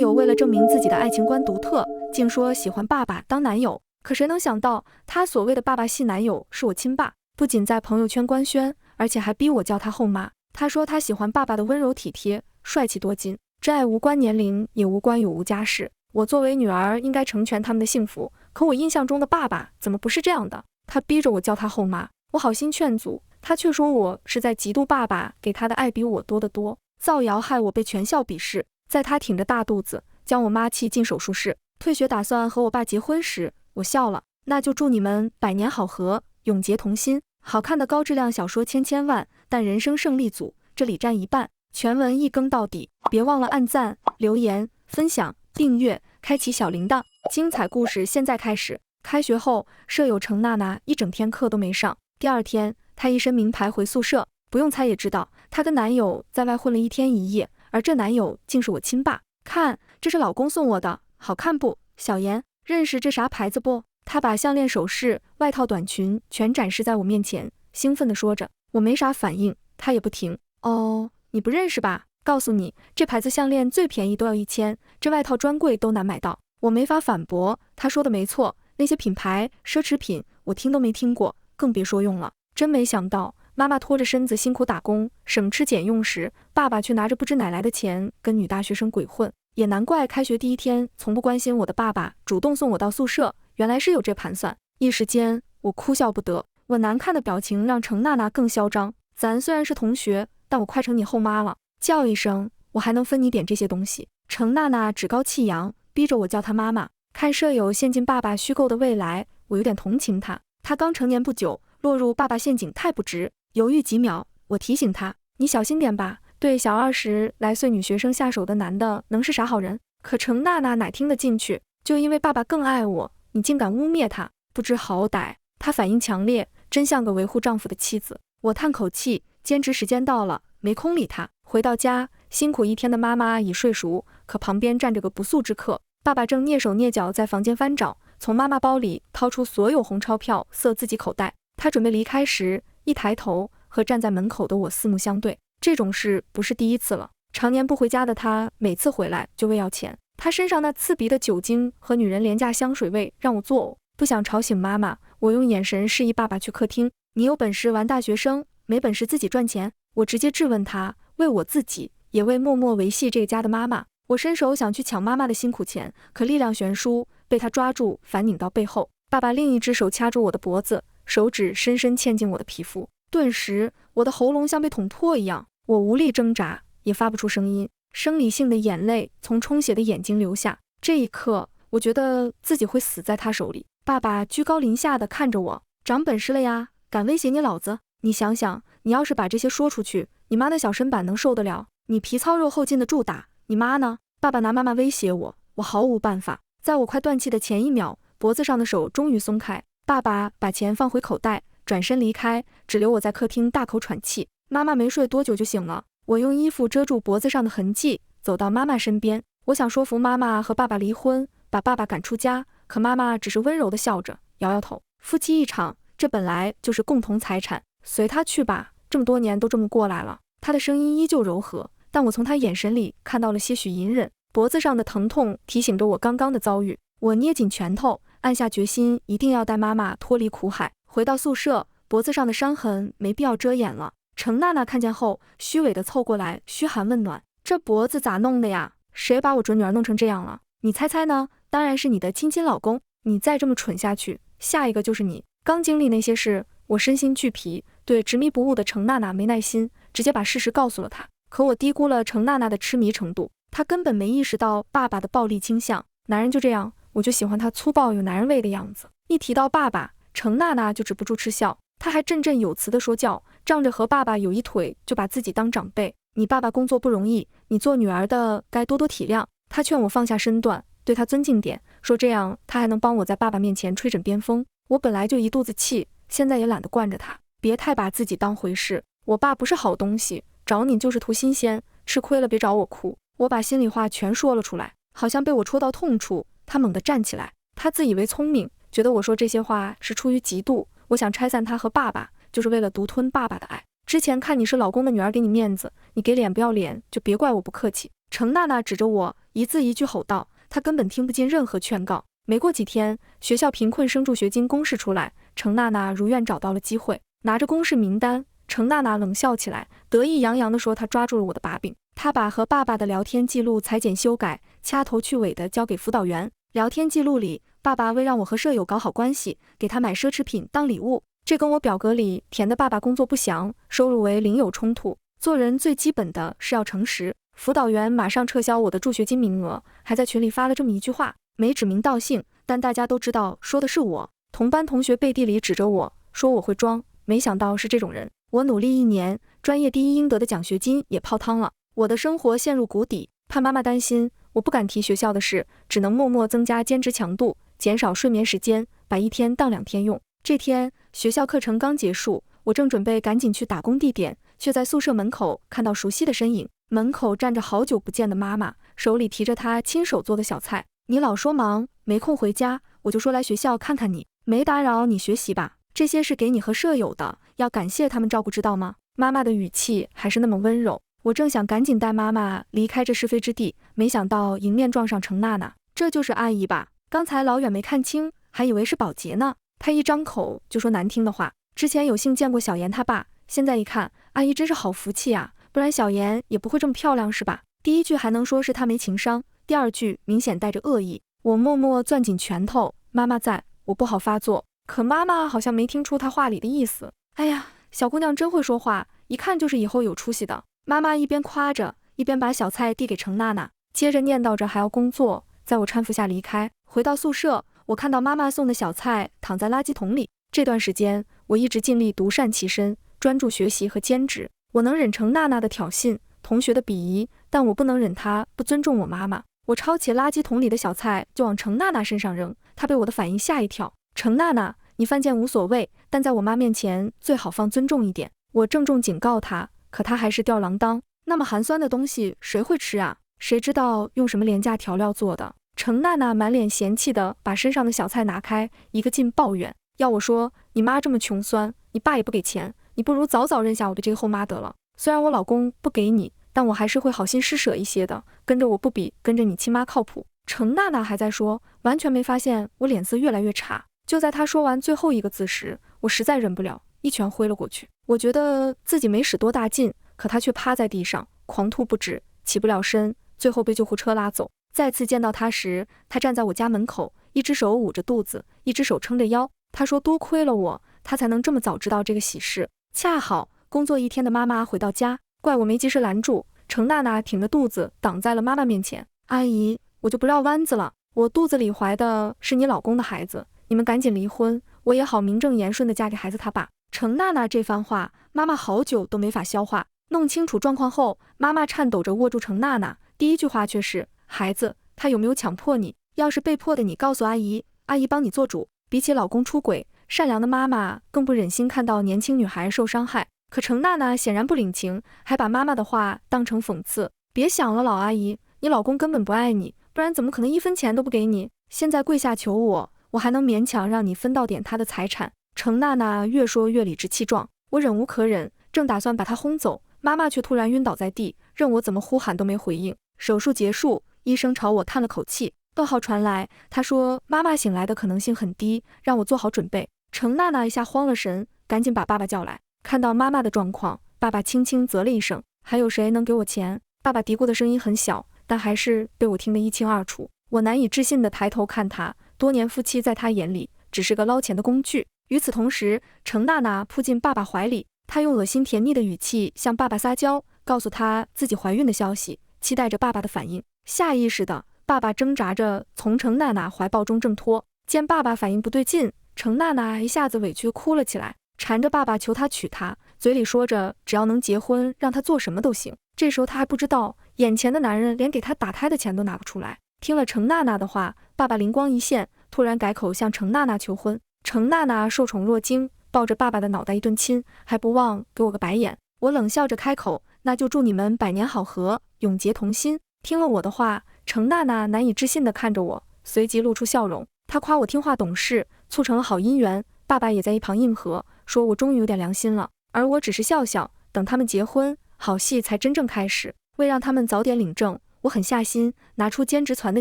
友为了证明自己的爱情观独特，竟说喜欢爸爸当男友。可谁能想到，他所谓的爸爸系男友是我亲爸，不仅在朋友圈官宣，而且还逼我叫他后妈。他说他喜欢爸爸的温柔体贴、帅气多金。真爱无关年龄，也无关有无家世。我作为女儿应该成全他们的幸福，可我印象中的爸爸怎么不是这样的？他逼着我叫他后妈，我好心劝阻，他却说我是在嫉妒爸爸给他的爱比我多得多，造谣害我被全校鄙视。在他挺着大肚子将我妈气进手术室，退学打算和我爸结婚时，我笑了。那就祝你们百年好合，永结同心。好看的高质量小说千万，但人生胜利组这里占一半。全文一更到底，别忘了按赞、留言、分享、订阅，开启小铃铛。精彩故事现在开始。开学后，舍友程娜娜一整天课都没上。第二天，她一身名牌回宿舍，不用猜也知道，她跟男友在外混了1天1夜，而这男友竟是我亲爸。看，这是老公送我的，好看不？小妍，认识这啥牌子不？她把项链、首饰、外套、短裙全展示在我面前，兴奋地说着。我没啥反应，她也不停。哦，你不认识吧？告诉你，这牌子项链最便宜都要1000，这外套专柜都难买到。我没法反驳，他说的没错，那些品牌奢侈品我听都没听过，更别说用了。真没想到，妈妈拖着身子辛苦打工，省吃俭用时，爸爸却拿着不知哪来的钱跟女大学生鬼混。也难怪开学第一天从不关心我的爸爸主动送我到宿舍，原来是有这盘算。一时间我哭笑不得，我难看的表情让程娜娜更嚣张。咱虽然是同学，但我快成你后妈了，叫一声我还能分你点这些东西。程娜娜趾高气扬，逼着我叫她妈妈。看舍友陷进爸爸虚构的未来，我有点同情她。她刚成年不久，落入爸爸陷阱太不值。犹豫几秒，我提醒她，你小心点吧，对小20来岁女学生下手的男的能是啥好人？可程娜娜哪听得进去，就因为爸爸更爱我，你竟敢污蔑他，不知好歹。她反应强烈，真像个维护丈夫的妻子。我叹口气，兼职时间到了，没空理她。回到家，辛苦一天的妈妈已睡熟，可旁边站着个不速之客。爸爸正蹑手蹑脚在房间翻找，从妈妈包里掏出所有红钞票塞自己口袋。他准备离开时，一抬头和站在门口的我四目相对。这种事不是第一次了，常年不回家的他每次回来就为要钱。他身上那刺鼻的酒精和女人廉价香水味让我作呕。不想吵醒妈妈，我用眼神示意爸爸去客厅。你有本事玩大学生，没本事自己赚钱。我直接质问他，为我自己，也为默默维系这个家的妈妈。我伸手想去抢妈妈的辛苦钱，可力量悬殊，被他抓住，反拧到背后。爸爸另一只手掐住我的脖子，手指深深嵌进我的皮肤。顿时，我的喉咙像被捅破一样，我无力挣扎，也发不出声音。生理性的眼泪从充血的眼睛流下。这一刻，我觉得自己会死在他手里。爸爸居高临下地看着我，长本事了呀，敢威胁你老子？你想想，你要是把这些说出去，你妈那小身板能受得了？你皮糙肉厚禁得住打，你妈呢？爸爸拿妈妈威胁我，我毫无办法。在我快断气的前一秒，脖子上的手终于松开。爸爸把钱放回口袋，转身离开，只留我在客厅大口喘气。妈妈没睡多久就醒了，我用衣服遮住脖子上的痕迹，走到妈妈身边。我想说服妈妈和爸爸离婚，把爸爸赶出家，可妈妈只是温柔地笑着，摇摇头。夫妻一场，这本来就是共同财产，随他去吧，这么多年都这么过来了。他的声音依旧柔和，但我从他眼神里看到了些许隐忍。脖子上的疼痛提醒着我刚刚的遭遇，我捏紧拳头，暗下决心一定要带妈妈脱离苦海。回到宿舍，脖子上的伤痕没必要遮掩了。程娜娜看见后，虚伪地凑过来嘘寒问暖，这脖子咋弄的呀？谁把我准女儿弄成这样了？你猜猜呢？当然是你的亲老公。你再这么蠢下去，下一个就是你。刚经历那些事，我身心俱疲，对执迷不悟的程娜娜没耐心，直接把事实告诉了她。可我低估了程娜娜的痴迷程度，她根本没意识到爸爸的暴力倾向。男人就这样，我就喜欢他粗暴有男人味的样子。一提到爸爸，程娜娜就止不住嗤笑，她还振振有词地说教，仗着和爸爸有一腿就把自己当长辈。你爸爸工作不容易，你做女儿的该多多体谅。她劝我放下身段，对他尊敬点，说这样他还能帮我在爸爸面前吹枕边风。我本来就一肚子气，现在也懒得惯着他，别太把自己当回事。我爸不是好东西，找你就是图新鲜，吃亏了别找我哭。我把心里话全说了出来，好像被我戳到痛处，他猛地站起来。他自以为聪明，觉得我说这些话是出于嫉妒，我想拆散他和爸爸，就是为了独吞爸爸的爱。之前看你是老公的女儿给你面子，你给脸不要脸，就别怪我不客气。程娜娜指着我，一字一句吼道，她根本听不进任何劝告。没过几天，学校贫困生助学金公示出来，程娜娜如愿找到了机会，拿着公示名单，程娜娜冷笑起来，得意洋洋地说她抓住了我的把柄。她把和爸爸的聊天记录裁剪修改，掐头去尾的交给辅导员。聊天记录里，爸爸为让我和舍友搞好关系，给他买奢侈品当礼物，这跟我表格里填的爸爸工作不详，收入为零有冲突。做人最基本的是要诚实。辅导员马上撤销我的助学金名额，还在群里发了这么一句话，没指名道姓，但大家都知道说的是我。同班同学背地里指着我说我会装，没想到是这种人。我努力1年，专业第一应得的奖学金也泡汤了，我的生活陷入谷底。怕妈妈担心，我不敢提学校的事，只能默默增加兼职强度，减少睡眠时间，把1天当2天用。这天学校课程刚结束，我正准备赶紧去打工地点，却在宿舍门口看到熟悉的身影。门口站着好久不见的妈妈，手里提着她亲手做的小菜。你老说忙，没空回家，我就说来学校看看你，没打扰你学习吧？这些是给你和舍友的，要感谢他们照顾，知道吗？妈妈的语气还是那么温柔。我正想赶紧带妈妈离开这是非之地，没想到迎面撞上程娜娜。这就是阿姨吧？刚才老远没看清，还以为是保洁呢。她一张口就说难听的话。之前有幸见过小妍她爸，现在一看，阿姨真是好福气啊，不然小妍也不会这么漂亮是吧？第一句还能说是她没情商，第二句明显带着恶意。我默默攥紧拳头，妈妈在，我不好发作。可妈妈好像没听出她话里的意思。哎呀，小姑娘真会说话，一看就是以后有出息的。妈妈一边夸着，一边把小菜递给程娜娜，接着念叨着还要工作。在我搀扶下离开，回到宿舍，我看到妈妈送的小菜躺在垃圾桶里。这段时间，我一直尽力独善其身，专注学习和兼职。我能忍程娜娜的挑衅，同学的鄙夷，但我不能忍她不尊重我妈妈。我抄起垃圾桶里的小菜就往程娜娜身上扔，她被我的反应吓一跳。程娜娜，你犯贱无所谓，但在我妈面前最好放尊重一点。我郑重警告她，可她还是吊儿郎当。那么寒酸的东西谁会吃啊？谁知道用什么廉价调料做的？程娜娜满脸嫌弃地把身上的小菜拿开，一个劲抱怨。要我说，你妈这么穷酸，你爸也不给钱，你不如早早认下我的这个后妈得了。虽然我老公不给你，但我还是会好心施舍一些的，跟着我不比跟着你亲妈靠谱。程娜娜还在说，完全没发现我脸色越来越差。就在她说完最后一个字时，我实在忍不了，一拳挥了过去。我觉得自己没使多大劲，可她却趴在地上狂吐不止，起不了身，最后被救护车拉走。再次见到她时，她站在我家门口，一只手捂着肚子，一只手撑着腰。她说多亏了我，她才能这么早知道这个喜事。恰好工作1天的妈妈回到家，怪我没及时拦住。程娜娜挺着肚子挡在了妈妈面前。阿姨，我就不绕弯子了，我肚子里怀的是你老公的孩子，你们赶紧离婚，我也好名正言顺地嫁给孩子他爸。程娜娜这番话，妈妈好久都没法消化。弄清楚状况后，妈妈颤抖着握住程娜娜，第一句话却是：孩子，他有没有强迫你？要是被迫的，你告诉阿姨，阿姨帮你做主。比起老公出轨，善良的妈妈更不忍心看到年轻女孩受伤害。可程娜娜显然不领情，还把妈妈的话当成讽刺。别想了，老阿姨，你老公根本不爱你，不然怎么可能1分钱都不给你？现在跪下求我，我还能勉强让你分到点他的财产。程娜娜越说越理直气壮，我忍无可忍，正打算把她轰走，妈妈却突然晕倒在地，任我怎么呼喊都没回应。手术结束，医生朝我叹了口气，噩耗传来，他说妈妈醒来的可能性很低，让我做好准备。程娜娜一下慌了神，赶紧把爸爸叫来。看到妈妈的状况，爸爸轻轻啧了一声，还有谁能给我钱？爸爸嘀咕的声音很小，但还是被我听得一清二楚。我难以置信地抬头看他，多年夫妻在他眼里只是个捞钱的工具。与此同时，程娜娜扑进爸爸怀里，她用恶心甜腻的语气向爸爸撒娇，告诉他自己怀孕的消息，期待着爸爸的反应。下意识的，爸爸挣扎着从程娜娜怀抱中挣脱，见爸爸反应不对劲，程娜娜一下子委屈哭了起来，缠着爸爸求他娶她，嘴里说着只要能结婚，让他做什么都行。这时候他还不知道，眼前的男人连给他打胎的钱都拿不出来。听了程娜娜的话，爸爸灵光一现，突然改口向程娜娜求婚。程娜娜受宠若惊，抱着爸爸的脑袋一顿亲，还不忘给我个白眼。我冷笑着开口，那就祝你们百年好合，永结同心。听了我的话，程娜娜难以置信地看着我，随即露出笑容。她夸我听话懂事，促成了好姻缘。爸爸也在一旁应和，说我终于有点良心了。而我只是笑笑，等他们结婚，好戏才真正开始。为让他们早点领证，我很下心，拿出兼职攒的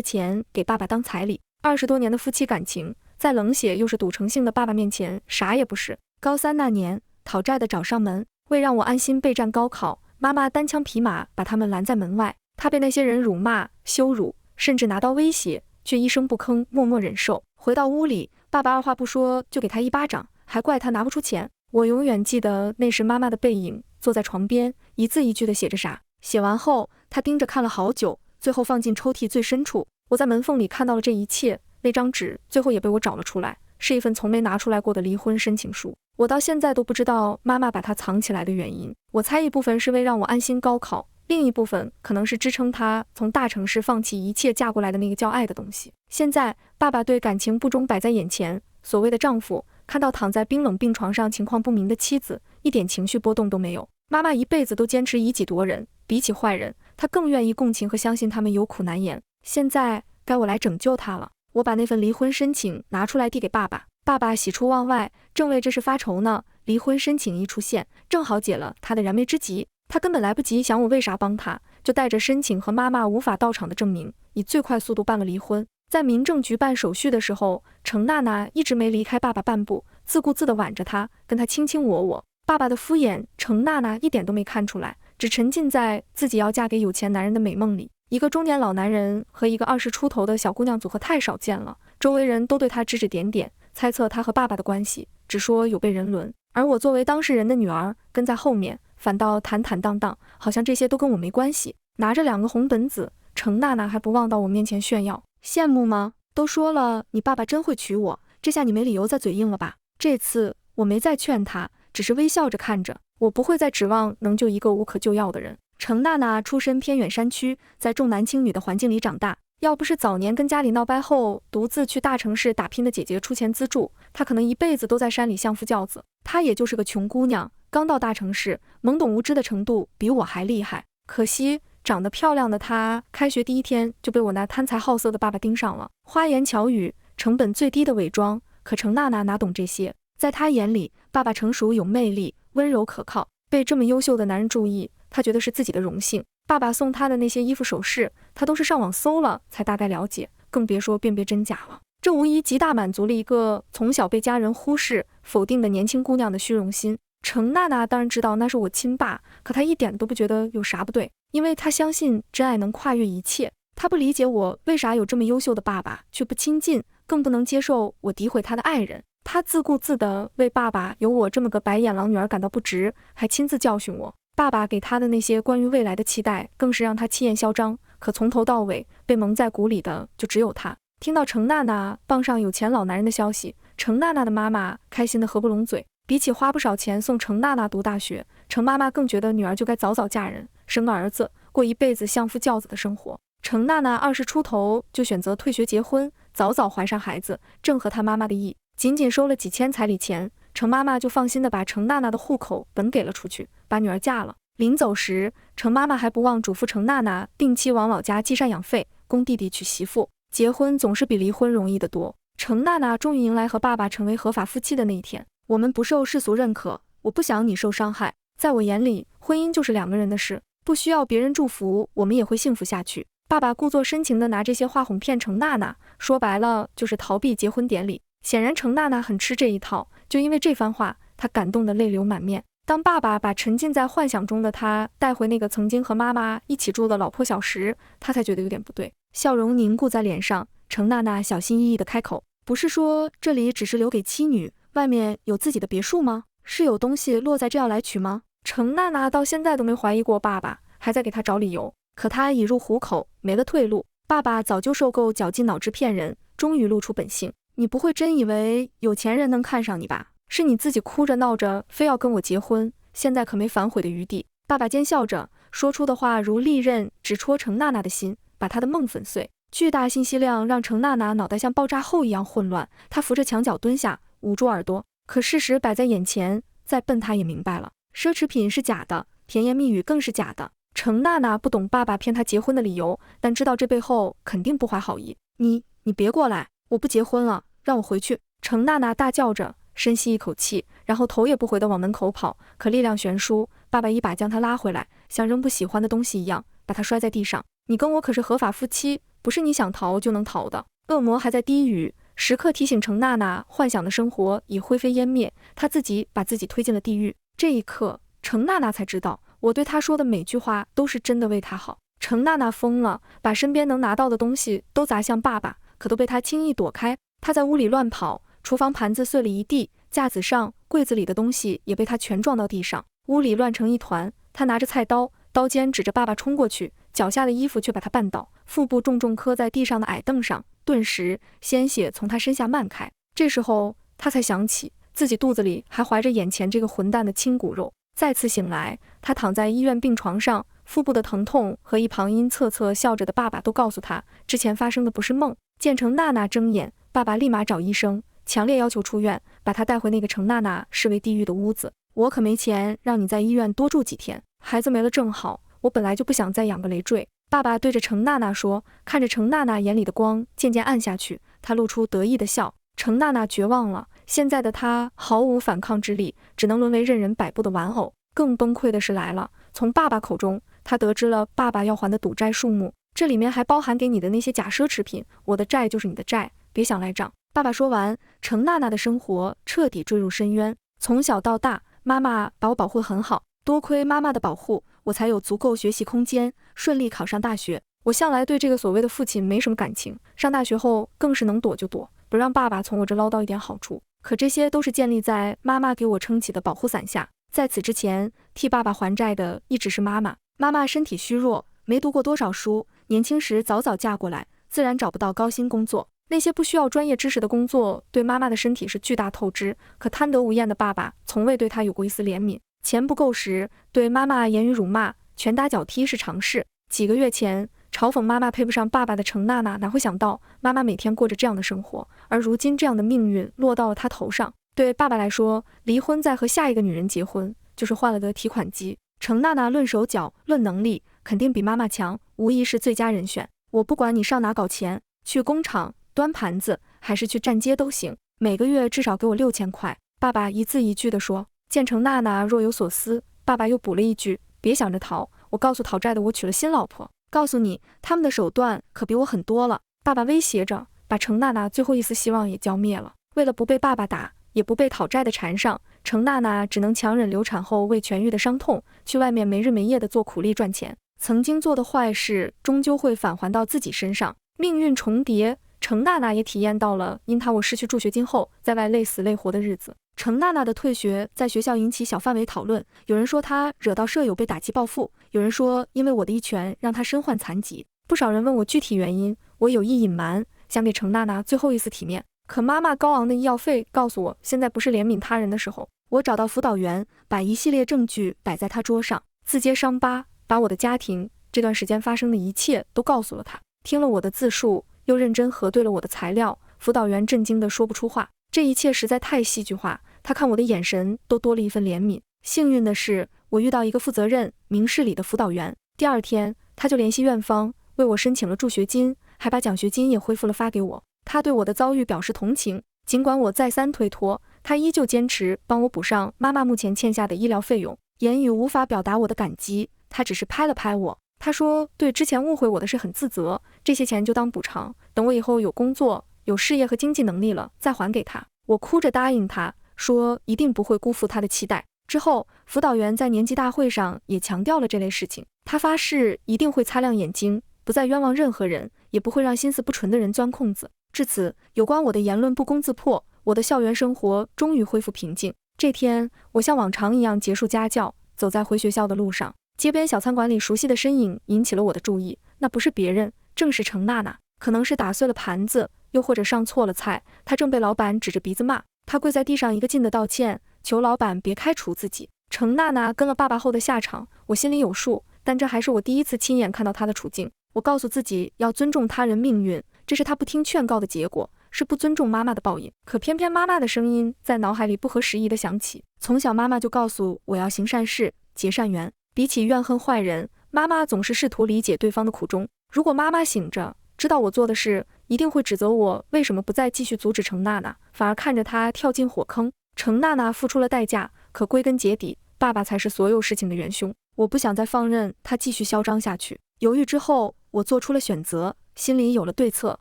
钱给爸爸当彩礼。20多年的夫妻感情，在冷血又是赌成性的爸爸面前，啥也不是。高3那年，讨债的找上门，为让我安心备战高考，妈妈单枪匹马把他们拦在门外。她被那些人辱骂、羞辱，甚至拿刀威胁，却一声不吭，默默忍受。回到屋里，爸爸二话不说就给他一巴掌，还怪他拿不出钱。我永远记得那时妈妈的背影，坐在床边，一字一句地写着啥。写完后，她盯着看了好久，最后放进抽屉最深处。我在门缝里看到了这一切，那张纸最后也被我找了出来，是一份从没拿出来过的离婚申请书。我到现在都不知道妈妈把它藏起来的原因。我猜一部分是为让我安心高考，另一部分可能是支撑她从大城市放弃一切嫁过来的那个叫爱的东西。现在爸爸对感情不忠摆在眼前，所谓的丈夫看到躺在冰冷病床上情况不明的妻子，一点情绪波动都没有。妈妈一辈子都坚持以己夺人，比起坏人，她更愿意共情和相信他们有苦难言。现在该我来拯救她了。我把那份离婚申请拿出来递给爸爸，爸爸喜出望外，正为这事发愁呢。离婚申请一出现，正好解了他的燃眉之急。他根本来不及想我为啥帮他，就带着申请和妈妈无法到场的证明，以最快速度办了离婚。在民政局办手续的时候，程娜娜一直没离开爸爸半步，自顾自地挽着他，跟他卿卿我我。爸爸的敷衍，程娜娜一点都没看出来，只沉浸在自己要嫁给有钱男人的美梦里。一个中年老男人和一个20出头的小姑娘组合太少见了，周围人都对他指指点点，猜测他和爸爸的关系，只说有被人伦。而我作为当事人的女儿跟在后面，反倒坦坦荡荡，好像这些都跟我没关系。拿着2个红本子，程娜娜还不忘到我面前炫耀，羡慕吗？都说了你爸爸真会娶我，这下你没理由再嘴硬了吧？这次我没再劝他，只是微笑着看着。我不会再指望能救一个无可救药的人。程娜娜出身偏远山区，在重男轻女的环境里长大，要不是早年跟家里闹掰后独自去大城市打拼的姐姐出钱资助，她可能一辈子都在山里相夫教子。她也就是个穷姑娘，刚到大城市，懵懂无知的程度比我还厉害。可惜长得漂亮的她，开学第1天就被我那贪财好色的爸爸盯上了。花言巧语，成本最低的伪装，可程娜娜哪懂这些？在她眼里，爸爸成熟有魅力，温柔可靠，被这么优秀的男人注意，她觉得是自己的荣幸。爸爸送她的那些衣服首饰，她都是上网搜了才大概了解，更别说辨别真假了。这无疑极大满足了一个从小被家人忽视否定的年轻姑娘的虚荣心。程娜娜当然知道那是我亲爸，可她一点都不觉得有啥不对，因为她相信真爱能跨越一切。她不理解我为啥有这么优秀的爸爸却不亲近，更不能接受我诋毁他的爱人。她自顾自地为爸爸有我这么个白眼狼女儿感到不值，还亲自教训我。爸爸给她的那些关于未来的期待，更是让她气焰嚣张。可从头到尾被蒙在鼓里的就只有她。听到程娜娜傍上有钱老男人的消息，程娜娜的妈妈开心得合不拢嘴。比起花不少钱送程娜娜读大学，程妈妈更觉得女儿就该早早嫁人，生个儿子，过一辈子相夫教子的生活。程娜娜20出头就选择退学结婚，早早怀上孩子，正合她妈妈的意。仅仅收了几千彩礼钱，程妈妈就放心地把程娜娜的户口本给了出去，把女儿嫁了。临走时，程妈妈还不忘嘱咐程娜娜定期往老家寄赡养费，供弟弟娶媳妇。结婚总是比离婚容易得多。程娜娜终于迎来和爸爸成为合法夫妻的那一天。我们不受世俗认可，我不想你受伤害。在我眼里，婚姻就是2个人的事，不需要别人祝福，我们也会幸福下去。爸爸故作深情地拿这些话哄骗程娜娜，说白了就是逃避结婚典礼。显然程娜娜很吃这一套，就因为这番话，她感动得泪流满面。当爸爸把沉浸在幻想中的她带回那个曾经和妈妈一起住的老破小时，她才觉得有点不对。笑容凝固在脸上，程娜娜小心翼翼地开口，不是说这里只是留给妻女，外面有自己的别墅吗？是有东西落在这要来取吗？程娜娜到现在都没怀疑过爸爸，还在给他找理由。可他已入虎口，没了退路。爸爸早就受够绞尽脑汁骗人，终于露出本性。你不会真以为有钱人能看上你吧？是你自己哭着闹着非要跟我结婚，现在可没反悔的余地。爸爸奸笑着说出的话如利刃，直戳程娜娜的心，把她的梦粉碎。巨大信息量让程娜娜脑袋像爆炸后一样混乱，她扶着墙角蹲下，捂住耳朵。可事实摆在眼前，再笨她也明白了，奢侈品是假的，甜言蜜语更是假的。程娜娜不懂爸爸骗她结婚的理由，但知道这背后肯定不怀好意。你别过来，我不结婚了，让我回去！程娜娜大叫着，深吸一口气，然后头也不回地往门口跑，可力量悬殊，爸爸一把将他拉回来，像扔不喜欢的东西一样，把他摔在地上。你跟我可是合法夫妻，不是你想逃就能逃的。恶魔还在低语，时刻提醒程娜娜，幻想的生活已灰飞烟灭，她自己把自己推进了地狱。这一刻，程娜娜才知道，我对她说的每句话都是真的为她好。程娜娜疯了，把身边能拿到的东西都砸向爸爸，可都被他轻易躲开。她在屋里乱跑，厨房盘子碎了一地，架子上、柜子里的东西也被她全撞到地上，屋里乱成一团。她拿着菜刀，刀尖指着爸爸冲过去，脚下的衣服却把他绊倒，腹部重重磕在地上的矮凳上，顿时鲜血从他身下漫开。这时候他才想起自己肚子里还怀着眼前这个混蛋的亲骨肉。再次醒来，他躺在医院病床上，腹部的疼痛和一旁阴恻恻笑着的爸爸都告诉他，之前发生的不是梦。见程娜娜睁眼，爸爸立马找医生，强烈要求出院，把他带回那个程娜娜视为地狱的屋子。我可没钱让你在医院多住几天，孩子没了正好，我本来就不想再养个累赘。爸爸对着程娜娜说，看着程娜娜眼里的光渐渐暗下去，他露出得意的笑。程娜娜绝望了，现在的她毫无反抗之力，只能沦为任人摆布的玩偶。更崩溃的事来了，从爸爸口中，他得知了爸爸要还的赌债数目，这里面还包含给你的那些假奢侈品，我的债就是你的债，别想赖账。爸爸说完，程娜娜的生活彻底坠入深渊。从小到大，妈妈把我保护很好，多亏妈妈的保护，我才有足够学习空间，顺利考上大学。我向来对这个所谓的父亲没什么感情，上大学后更是能躲就躲，不让爸爸从我这捞到一点好处。可这些都是建立在妈妈给我撑起的保护伞下，在此之前，替爸爸还债的一直是妈妈。妈妈身体虚弱，没读过多少书，年轻时早早嫁过来，自然找不到高薪工作。那些不需要专业知识的工作，对妈妈的身体是巨大透支。可贪得无厌的爸爸，从未对她有过一丝怜悯。钱不够时，对妈妈言语辱骂，拳打脚踢是常事。几个月前，嘲讽妈妈配不上爸爸的程娜娜，哪会想到妈妈每天过着这样的生活，而如今这样的命运落到了她头上。对爸爸来说，离婚再和下一个女人结婚，就是换了个提款机。程娜娜论手脚，论能力，肯定比妈妈强，无疑是最佳人选。我不管你上哪搞钱，去工厂端盘子，还是去站街都行，每个月至少给我6000块。爸爸一字一句地说。见程娜娜若有所思，爸爸又补了一句，别想着逃，我告诉讨债的我娶了新老婆，告诉你，他们的手段可比我狠多了。爸爸威胁着，把程娜娜最后一丝希望也浇灭了。为了不被爸爸打，也不被讨债的缠上，程娜娜只能强忍流产后未痊愈的伤痛，去外面没日没夜地做苦力赚钱。曾经做的坏事，终究会返还到自己身上，命运重叠。程娜娜也体验到了因她我失去助学金后，在外累死累活的日子。程娜娜的退学在学校引起小范围讨论，有人说她惹到舍友被打击报复，有人说因为我的一拳让她身患残疾。不少人问我具体原因，我有意隐瞒，想给程娜娜最后一丝体面。可妈妈高昂的医药费告诉我，现在不是怜悯他人的时候。我找到辅导员，把一系列证据摆在他桌上，自揭伤疤，把我的家庭这段时间发生的一切都告诉了他。听了我的自述，又认真核对了我的材料，辅导员震惊得说不出话。这一切实在太戏剧化，他看我的眼神都多了一份怜悯。幸运的是，我遇到一个负责任、明事理的辅导员。第二天，他就联系院方，为我申请了助学金，还把奖学金也恢复了发给我。他对我的遭遇表示同情，尽管我再三推脱，他依旧坚持帮我补上妈妈目前欠下的医疗费用。言语无法表达我的感激，他只是拍了拍我。他说对之前误会我的事很自责，这些钱就当补偿，等我以后有工作、有事业和经济能力了再还给他。我哭着答应他，说一定不会辜负他的期待。之后，辅导员在年级大会上也强调了这类事情，他发誓一定会擦亮眼睛，不再冤枉任何人，也不会让心思不纯的人钻空子。至此，有关我的言论不攻自破，我的校园生活终于恢复平静。这天，我像往常一样结束家教，走在回学校的路上，街边小餐馆里熟悉的身影引起了我的注意，那不是别人，正是程娜娜。可能是打碎了盘子，又或者上错了菜，她正被老板指着鼻子骂。她跪在地上一个劲地道歉，求老板别开除自己。程娜娜跟了爸爸后的下场，我心里有数，但这还是我第一次亲眼看到她的处境。我告诉自己要尊重他人命运，这是他不听劝告的结果，是不尊重妈妈的报应。可偏偏妈妈的声音在脑海里不合时宜地响起。从小妈妈就告诉我要行善事，结善缘。比起怨恨坏人，妈妈总是试图理解对方的苦衷。如果妈妈醒着，知道我做的事，一定会指责我为什么不再继续阻止程娜娜，反而看着她跳进火坑。程娜娜付出了代价，可归根结底，爸爸才是所有事情的元凶。我不想再放任他继续嚣张下去。犹豫之后，我做出了选择，心里有了对策。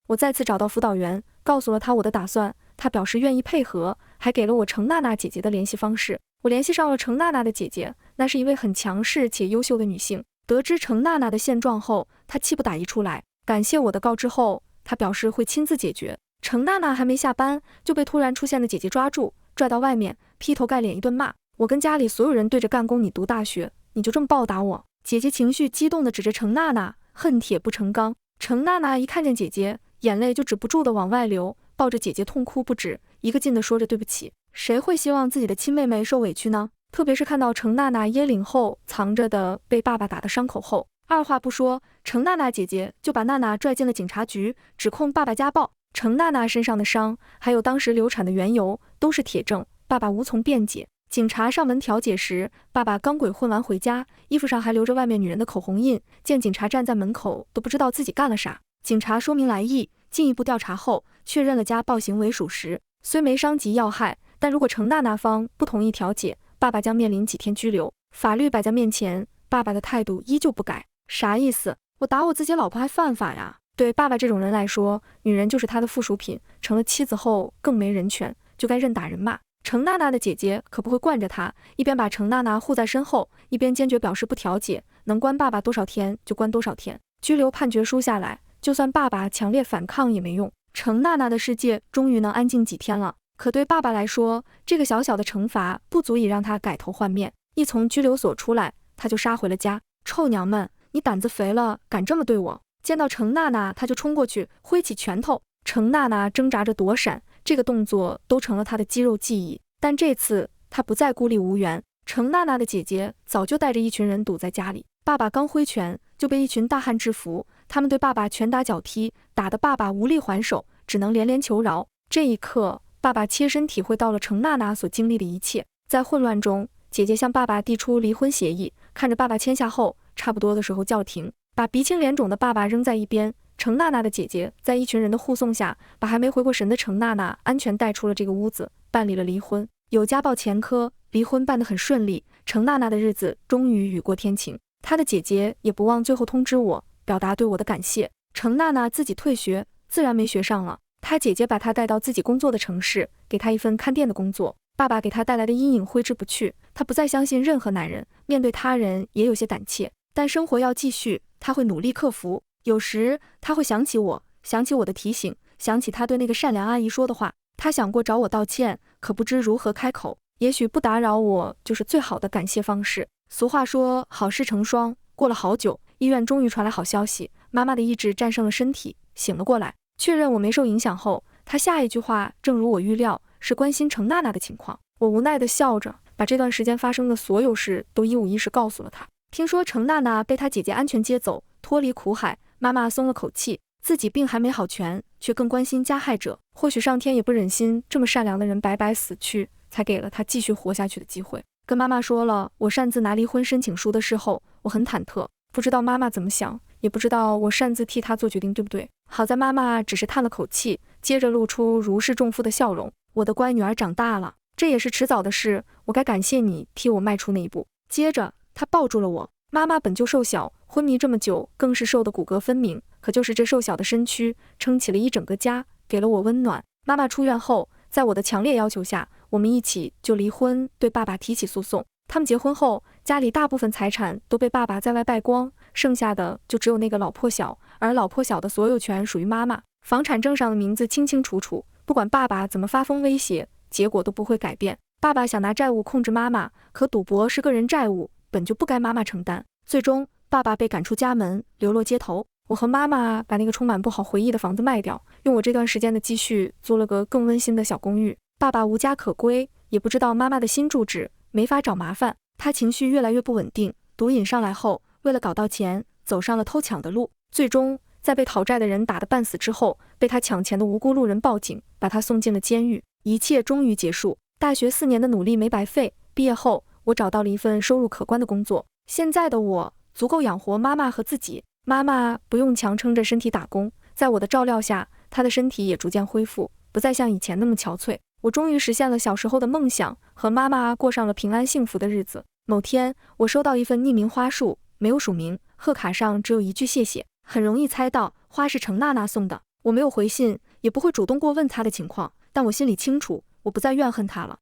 我再次找到辅导员，告诉了他我的打算，他表示愿意配合，还给了我程娜娜姐姐的联系方式。我联系上了程娜娜的姐姐，那是一位很强势且优秀的女性。得知程娜娜的现状后，她气不打一处来，感谢我的告知后，她表示会亲自解决。程娜娜还没下班，就被突然出现的姐姐抓住，拽到外面，劈头盖脸一顿骂。我跟家里所有人对着干，供你读大学，你就这么报答我？姐姐情绪激动地指着程娜娜，恨铁不成钢。程娜娜一看见姐姐，眼泪就止不住地往外流，抱着姐姐痛哭不止，一个劲地说着对不起。谁会希望自己的亲妹妹受委屈呢？特别是看到程娜娜掖领后藏着的被爸爸打的伤口后，二话不说，程娜娜姐姐就把娜娜拽进了警察局，指控爸爸家暴。程娜娜身上的伤，还有当时流产的缘由，都是铁证，爸爸无从辩解。警察上门调解时，爸爸刚鬼混完回家，衣服上还留着外面女人的口红印，见警察站在门口，都不知道自己干了啥。警察说明来意，进一步调查后，确认了家暴行为属实，虽没伤及要害，但如果程娜娜方不同意调解，爸爸将面临几天拘留。法律摆在面前，爸爸的态度依旧不改。啥意思？我打我自己老婆还犯法呀？对爸爸这种人来说，女人就是他的附属品，成了妻子后更没人权，就该认打人骂。程娜娜的姐姐可不会惯着他，一边把程娜娜护在身后，一边坚决表示不调解，能关爸爸多少天就关多少天。拘留判决书下来，就算爸爸强烈反抗也没用，程娜娜的世界终于能安静几天了。可对爸爸来说，这个小小的惩罚不足以让他改头换面。一从拘留所出来，他就杀回了家。臭娘们，你胆子肥了，敢这么对我！见到程娜娜，他就冲过去，挥起拳头。程娜娜挣扎着躲闪，这个动作都成了他的肌肉记忆。但这次他不再孤立无援，程娜娜的姐姐早就带着一群人堵在家里。爸爸刚挥拳，就被一群大汉制服，他们对爸爸拳打脚踢，打得爸爸无力还手，只能连连求饶。这一刻，爸爸切身体会到了程娜娜所经历的一切。在混乱中，姐姐向爸爸递出离婚协议，看着爸爸签下后，差不多的时候叫停，把鼻青脸肿的爸爸扔在一边。程娜娜的姐姐在一群人的护送下，把还没回过神的程娜娜安全带出了这个屋子，办理了离婚。有家暴前科，离婚办得很顺利，程娜娜的日子终于雨过天晴。她的姐姐也不忘最后通知我，表达对我的感谢。程娜娜自己退学，自然没学上了。她姐姐把她带到自己工作的城市，给她一份看店的工作。爸爸给她带来的阴影挥之不去，她不再相信任何男人，面对他人也有些胆怯。但生活要继续，她会努力克服。有时她会想起我，想起我的提醒，想起她对那个善良阿姨说的话。她想过找我道歉，可不知如何开口。也许不打扰我就是最好的感谢方式。俗话说好事成双，过了好久，医院终于传来好消息，妈妈的意志战胜了身体，醒了过来。确认我没受影响后，她下一句话正如我预料，是关心程娜娜的情况。我无奈地笑着，把这段时间发生的所有事都一五一十告诉了她。听说程娜娜被她姐姐安全接走，脱离苦海，妈妈松了口气，自己病还没好全，却更关心加害者。或许上天也不忍心这么善良的人白白死去，才给了她继续活下去的机会。跟妈妈说了我擅自拿离婚申请书的事后，我很忐忑，不知道妈妈怎么想，也不知道我擅自替她做决定对不对。好在妈妈只是叹了口气，接着露出如释重负的笑容。我的乖女儿长大了，这也是迟早的事，我该感谢你替我迈出那一步。接着她抱住了我。妈妈本就瘦小，昏迷这么久，更是瘦得骨骼分明，可就是这瘦小的身躯撑起了一整个家，给了我温暖。妈妈出院后，在我的强烈要求下，我们一起就离婚，对爸爸提起诉讼。他们结婚后，家里大部分财产都被爸爸在外败光，剩下的就只有那个老破小，而老破小的所有权属于妈妈。房产证上的名字清清楚楚，不管爸爸怎么发疯威胁，结果都不会改变。爸爸想拿债务控制妈妈，可赌博是个人债务，本就不该妈妈承担。最终，爸爸被赶出家门，流落街头。我和妈妈把那个充满不好回忆的房子卖掉，用我这段时间的积蓄租了个更温馨的小公寓。爸爸无家可归，也不知道妈妈的新住址，没法找麻烦。他情绪越来越不稳定，毒瘾上来后，为了搞到钱，走上了偷抢的路。最终，在被讨债的人打得半死之后，被他抢钱的无辜路人报警，把他送进了监狱。一切终于结束，大学4年的努力没白费。毕业后，我找到了一份收入可观的工作。现在的我足够养活妈妈和自己。妈妈不用强撑着身体打工，在我的照料下，她的身体也逐渐恢复，不再像以前那么憔悴。我终于实现了小时候的梦想，和妈妈过上了平安幸福的日子。某天，我收到一份匿名花束，没有署名，贺卡上只有一句谢谢。很容易猜到，花是程娜娜送的。我没有回信，也不会主动过问她的情况，但我心里清楚，我不再怨恨她了。